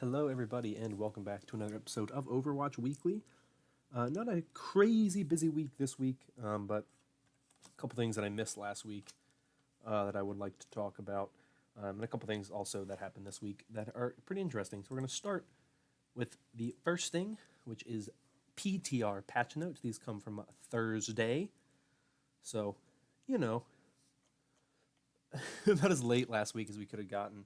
Hello, everybody, and welcome back to another episode of Overwatch Weekly. Not a crazy busy week this week, but a couple things that I missed last week that I would like to talk about, and a couple things also that happened this week that are pretty interesting. So we're going to start with the first thing, which is PTR patch notes. These come from Thursday, so you know about as late last week as we could have gotten.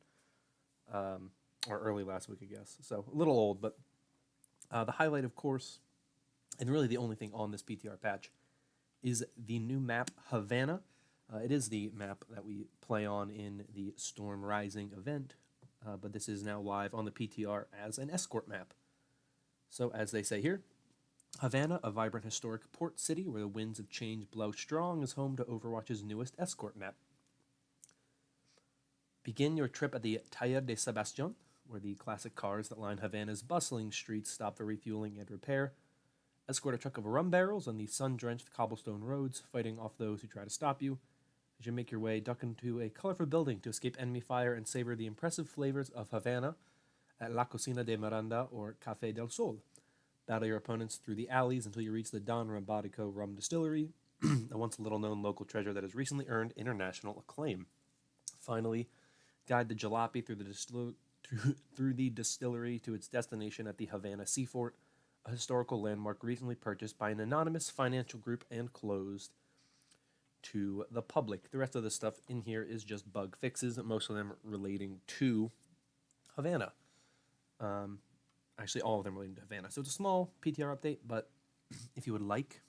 Or early last week, I guess. So a little old, but the highlight, of course, and really the only thing on this PTR patch is the new map, Havana. It is the map that we play on in the Storm Rising event, but this is now live on the PTR as an escort map. So, as they say here, Havana, a vibrant historic port city where the winds of change blow strong, is home to Overwatch's newest escort map. Begin your trip at the Taller de Sebastian, where the classic cars that line Havana's bustling streets stop for refueling and repair. Escort a truck of rum barrels on the sun-drenched cobblestone roads, fighting off those who try to stop you. As you make your way, duck into a colorful building to escape enemy fire and savor the impressive flavors of Havana at La Cocina de Miranda or Café del Sol. Battle your opponents through the alleys until you reach the Don Rambatico Rum Distillery, a once little-known local treasure that has recently earned international acclaim. Finally, guide the jalopy through the distillery to its destination at the Havana Seafort, a historical landmark recently purchased by an anonymous financial group and closed to the public. The rest of the stuff in here is just bug fixes, most of them relating to Havana. Actually, all of them relating to Havana. So it's a small PTR update, but if you would like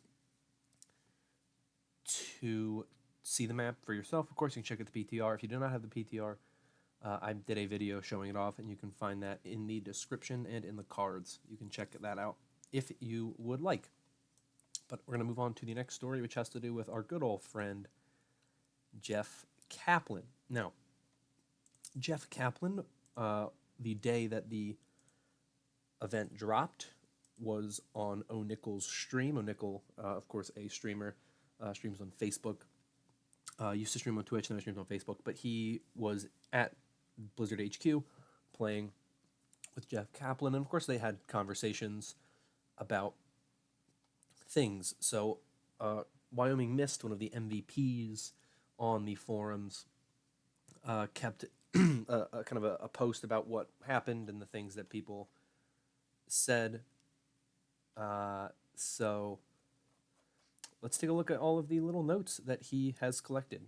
to see the map for yourself, of course, you can check out the PTR. If you do not have the PTR, I did a video showing it off, and you can find that in the description and in the cards. You can check that out if you would like. But we're going to move on to the next story, which has to do with our good old friend, Jeff Kaplan. Now, Jeff Kaplan, the day that the event dropped, was on O'Nickel's stream. O'Nickel, of course, a streamer, streams on Facebook. Used to stream on Twitch, now streams on Facebook, but he was at Blizzard HQ playing with Jeff Kaplan, and of course they had conversations about things. So Wyoming Mist, one of the MVPs on the forums, kept kind of a post about what happened and the things that people said. So let's take a look at all of the little notes that he has collected.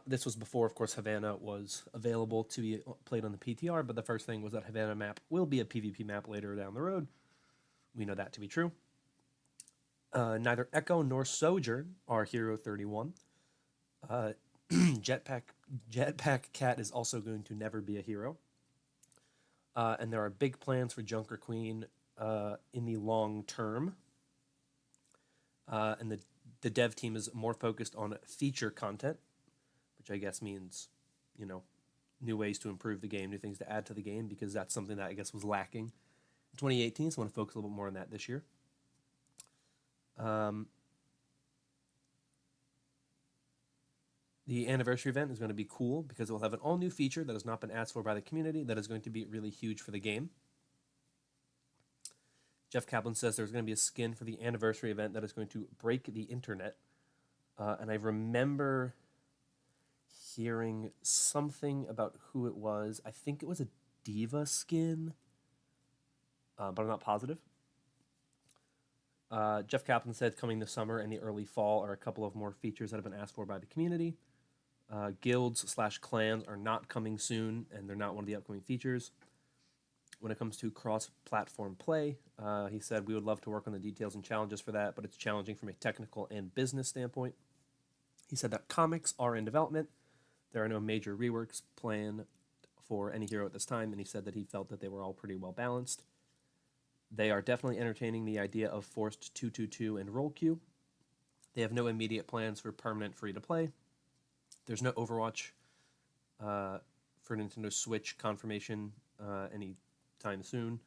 This was before, of course, Havana was available to be played on the PTR, but the first thing was that Havana map will be a PvP map later down the road. We know that to be true. Neither Echo nor Sojourn are Hero 31. Jetpack Cat is also going to never be a hero. And there are big plans for Junker Queen in the long term. And the dev team is more focused on feature content, which I guess means, new ways to improve the game, new things to add to the game, because that's something that I guess was lacking in 2018, so I want to focus a little bit more on that this year. The anniversary event is going to be cool because it will have an all-new feature that has not been asked for by the community that is going to be really huge for the game. Jeff Kaplan says there's going to be a skin for the anniversary event that is going to break the internet. And I remember hearing something about who it was. I think it was a Diva skin, but I'm not positive. Jeff Kaplan said coming this summer and the early fall are a couple of more features that have been asked for by the community. Guilds/clans are not coming soon, and they're not one of the upcoming features. When it comes to cross-platform play, he said we would love to work on the details and challenges for that, but it's challenging from a technical and business standpoint. He said that comics are in development. There are no major reworks planned for any hero at this time, and he said that he felt that they were all pretty well balanced. They are definitely entertaining the idea of forced 2-2-2 and roll queue. They have no immediate plans for permanent free-to-play. There's no Overwatch for Nintendo Switch confirmation anytime soon.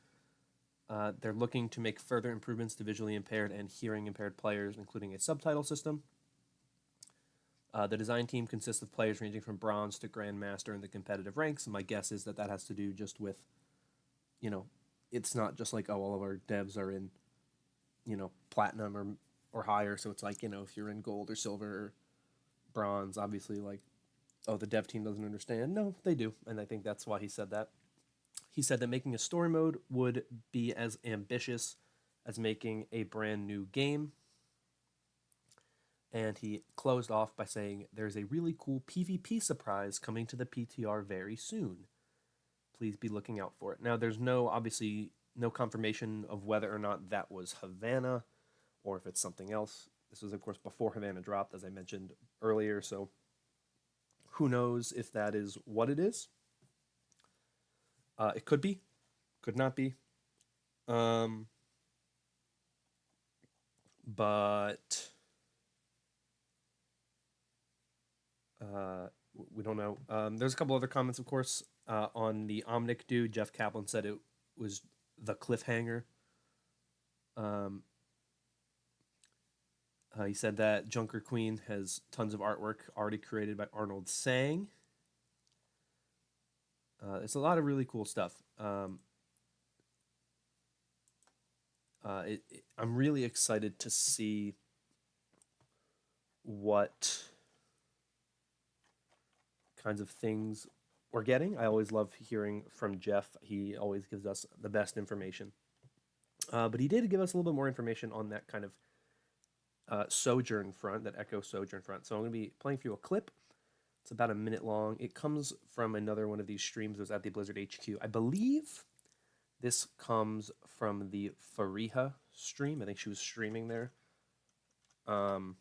They're looking to make further improvements to visually impaired and hearing impaired players, including a subtitle system. The design team consists of players ranging from bronze to grandmaster in the competitive ranks. And my guess is that has to do just with, it's not just like, oh, all of our devs are in, platinum or higher. So it's like, if you're in gold or silver or bronze, obviously, like, oh, the dev team doesn't understand. No, they do. And I think that's why he said that. He said that making a story mode would be as ambitious as making a brand new game. And he closed off by saying, there's a really cool PvP surprise coming to the PTR very soon. Please be looking out for it. Now, there's obviously no confirmation of whether or not that was Havana or if it's something else. This was, of course, before Havana dropped, as I mentioned earlier, so who knows if that is what it is. It could be, could not be. But we don't know. There's a couple other comments, of course, on the Omnic dude. Jeff Kaplan said it was the cliffhanger. He said that Junker Queen has tons of artwork already created by Arnold Sang. It's a lot of really cool stuff. I'm really excited to see what kinds of things we're getting. I always love hearing from Jeff. He always gives us the best information. But he did give us a little bit more information on that kind of Sojourn front, that Echo Sojourn front. So I'm going to be playing for you a clip. It's about a minute long. It comes from another one of these streams that was at the Blizzard HQ. I believe this comes from the Fariha stream. I think she was streaming there. I'm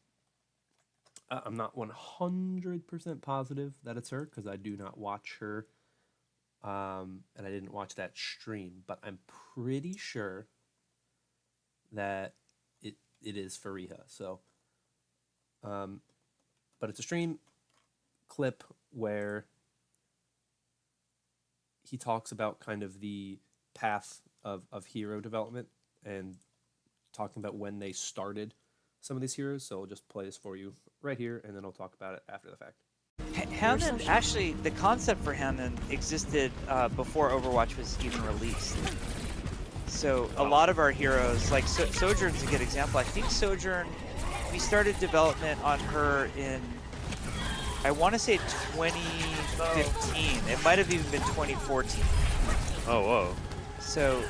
not 100% positive that it's her because I do not watch her. And I didn't watch that stream, but I'm pretty sure that it is Fariha. So, but it's a stream clip where he talks about kind of the path of hero development and talking about when they started some of these heroes. So I'll just play this for you right here, and then I'll talk about it after the fact. Hammond, actually, the concept for Hammond existed before Overwatch was even released. So a lot of our heroes, like Sojourn's a good example. I think Sojourn, we started development on her in, I want to say 2015. It might have even been 2014. Oh, whoa. So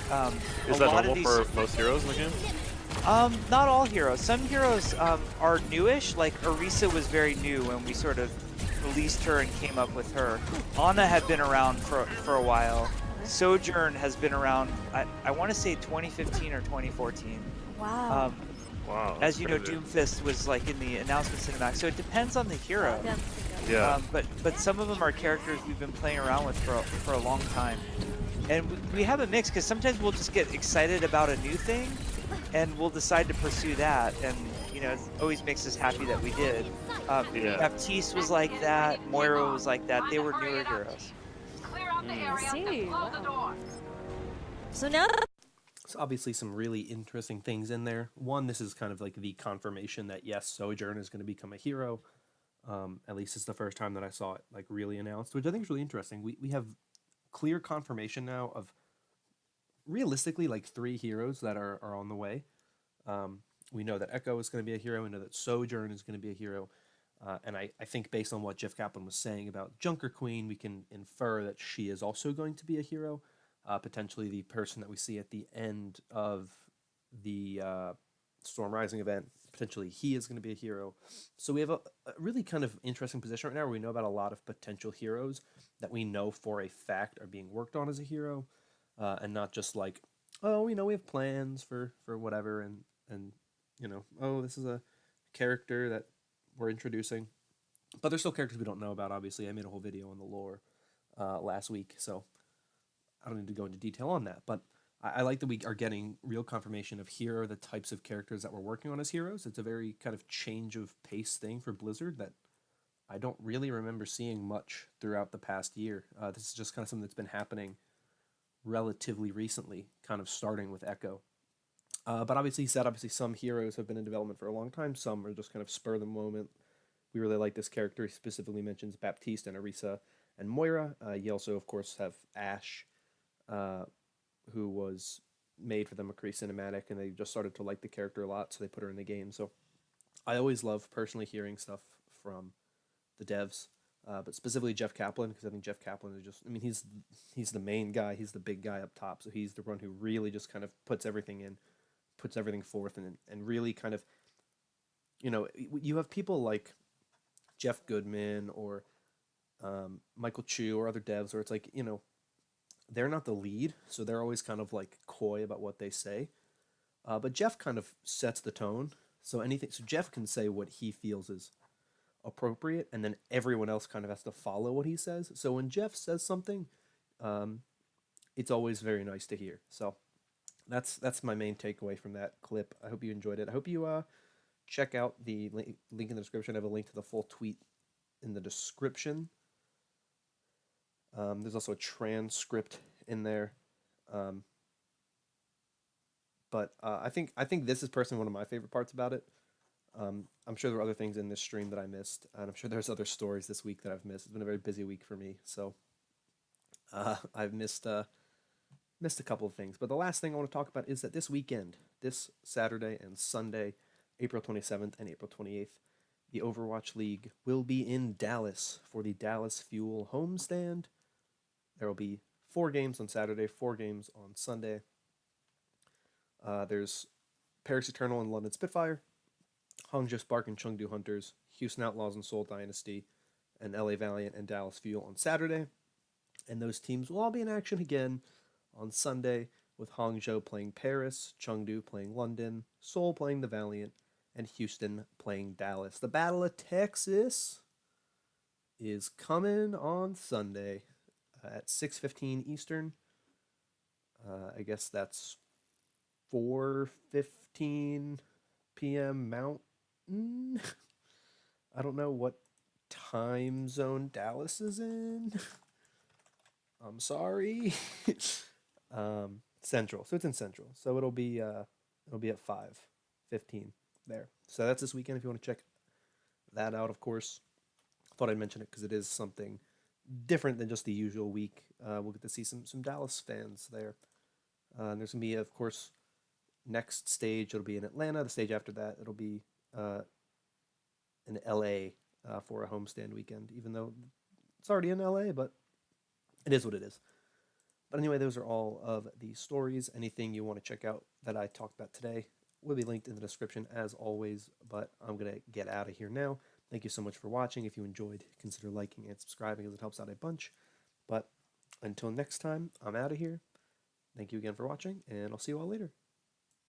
is that normal for most heroes in the game? Not all heroes. Some heroes are newish, like Orisa was very new when we sort of released her and came up with her. Ana had been around for a while. Sojourn has been around, I want to say 2015 or 2014. Wow. Wow. As you know, Doomfist was like in the announcement cinematic, so it depends on the hero. Yeah. But some of them are characters we've been playing around with for a long time. And we have a mix, because sometimes we'll just get excited about a new thing, and we'll decide to pursue that, and you know, it always makes us happy that we did. Baptiste was like that, Moira was like that. They were newer heroes. I see. Wow. So now, So obviously some really interesting things in there. One, this is kind of like the confirmation that yes, Sojourn is going to become a hero. At least it's the first time that I saw it like really announced, which I think is really interesting. We have clear confirmation now of realistically like 3 heroes that are on the way. We know that Echo is going to be a hero. We know that Sojourn is going to be a hero. And I think based on what Jeff Kaplan was saying about Junker Queen, we can infer that she is also going to be a hero. Potentially the person that we see at the end of the Storm Rising event, potentially he is going to be a hero. So we have a really kind of interesting position right now where we know about a lot of potential heroes that we know for a fact are being worked on as a hero, and not just like, oh, you know, we have plans for whatever, and you know, oh, this is a character that we're introducing. But there's still characters we don't know about, obviously. I made a whole video on the lore last week, so I don't need to go into detail on that. But I like that we are getting real confirmation of here are the types of characters that we're working on as heroes. It's a very kind of change of pace thing for Blizzard that I don't really remember seeing much throughout the past year. This is just kind of something that's been happening relatively recently, kind of starting with Echo. But obviously, he said, some heroes have been in development for a long time. Some are just kind of spur of the moment we really like this character. He specifically mentions Baptiste and Arisa and Moira. You also, of course, have Ash, who was made for the McCree cinematic, and they just started to like the character a lot, so they put her in the game. So I always love personally hearing stuff from the devs, but specifically Jeff Kaplan, because I think Jeff Kaplan is just, I mean, he's the main guy, he's the big guy up top, so he's the one who really just kind of puts everything in, puts everything forth, and really kind of, you know, you have people like Jeff Goodman or Michael Chu or other devs where it's like, you know, they're not the lead, so they're always kind of like coy about what they say. But Jeff kind of sets the tone. So Jeff can say what he feels is appropriate, and then everyone else kind of has to follow what he says. So when Jeff says something, it's always very nice to hear. So that's my main takeaway from that clip. I hope you enjoyed it. I hope you check out the link in the description. I have a link to the full tweet in the description. There's also a transcript in there. But I think this is personally one of my favorite parts about it. I'm sure there were other things in this stream that I missed, and I'm sure there's other stories this week that I've missed. It's been a very busy week for me, so I've missed a couple of things. But the last thing I want to talk about is that this weekend, this Saturday and Sunday, April 27th and April 28th, the Overwatch League will be in Dallas for the Dallas Fuel Homestand. There will be 4 games on Saturday, 4 games on Sunday. There's Paris Eternal and London Spitfire, Hangzhou Spark and Chengdu Hunters, Houston Outlaws and Seoul Dynasty, and LA Valiant and Dallas Fuel on Saturday. And those teams will all be in action again on Sunday, with Hangzhou playing Paris, Chengdu playing London, Seoul playing the Valiant, and Houston playing Dallas. The Battle of Texas is coming on Sunday at 6:15 Eastern. I guess that's 4:15 p.m. Mountain. I don't know what time zone Dallas is in. I'm sorry. Central. So it's in Central. So it'll be at 5:15 there. So that's this weekend if you want to check that out, of course. I thought I'd mention it because it is something different than just the usual week. We'll get to see some Dallas fans there. There's going to be, of course, next stage. It'll be in Atlanta. The stage after that, it'll be in LA for a homestand weekend, even though it's already in LA, but it is what it is. But anyway, those are all of the stories. Anything you want to check out that I talked about today will be linked in the description as always, but I'm going to get out of here now. Thank you so much for watching. If you enjoyed, consider liking and subscribing as it helps out a bunch. But until next time, I'm out of here. Thank you again for watching, and I'll see you all later.